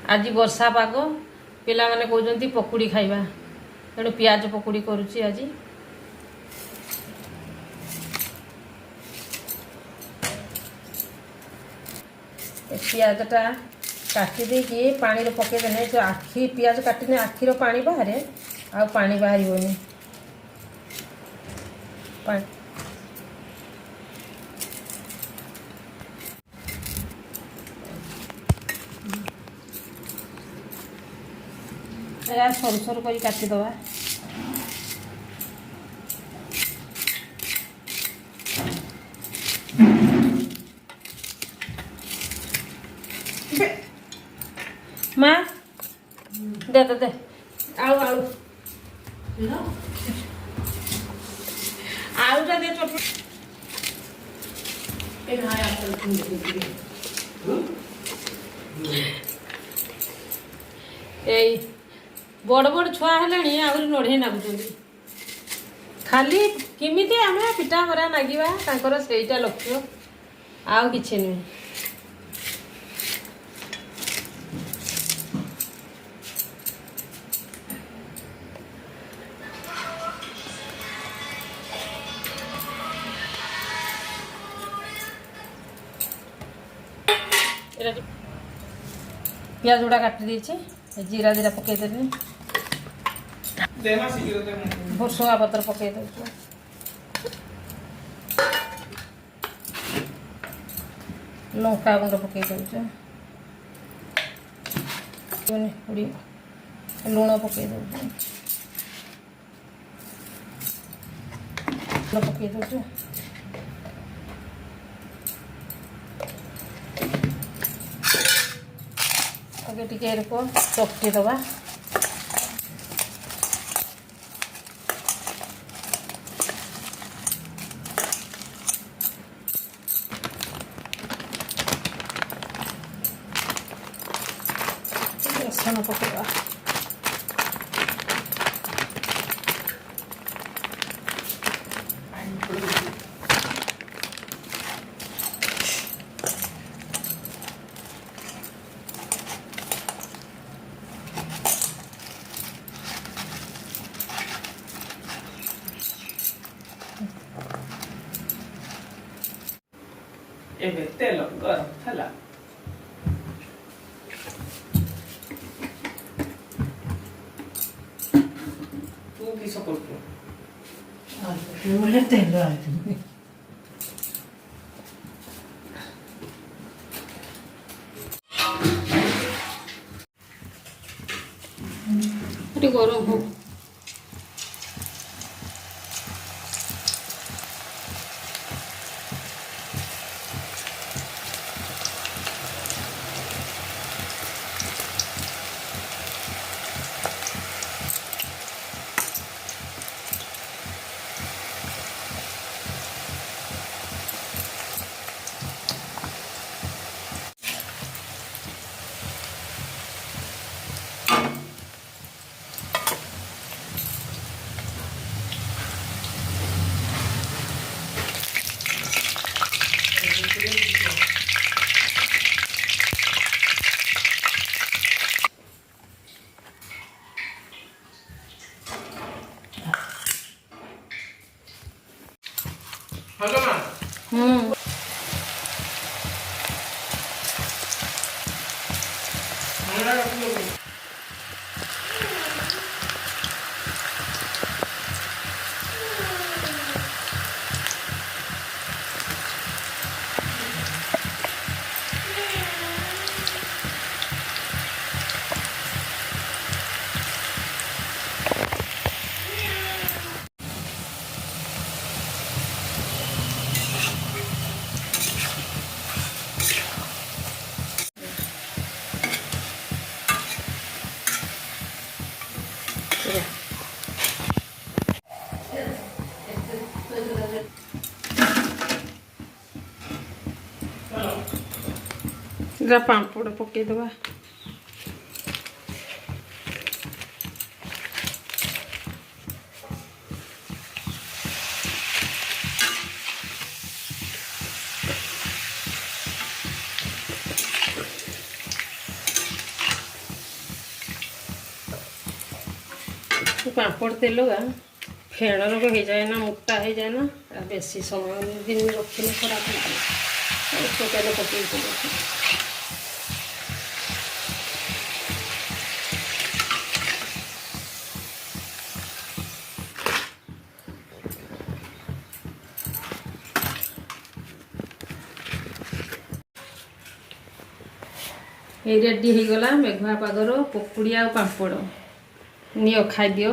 आज वर्षा पाग पिला माने कहउजंती पकुड़ी खाइबा तेणु पियाज पकुड़ी करुची आज। पियाजटा काटी देकी पानी रे पके देने जो आखी पियाज काटिने आखिर पानी बाहरे आ पानी बाहरिबोनी। या सरू सरू कर काटिदवा। माँ दे दे दे आलू आलू आलूटा दे चोट ए बड़ बड़ छुआ है आहरी नढ़े नागुंट खाली किमिति आमे पिठा मरा नागिबा तांकर सेईटा लक्ष्य आउ किछि नुहे। पियाज गुड़ा काटी देछि जीरा जीरा पकई देनी भुसुंगा पत्र पकई दे लंका गुंड पकई दे लुण पकई दे पकई दे टिके चकटी दबा। रसुण पकेवा ଏବେ ତେଲ ଗରମ ହେଲା। ତୁ କିସ କରୁଛୁ? ତେଲ ଆଇଛି ଗରମ ହଉ। हेलो मां पापड़ पकईदबा। पापड़ तेल का फेण रोग हो जाए ना, मोटा हो जाए ना, बेसी समय दिन रखिले खराब हो तेल पकड़ ये रेडी हो गला मेघुआ पागर पकुड़ी आ पापड़। नियो खाई दियो।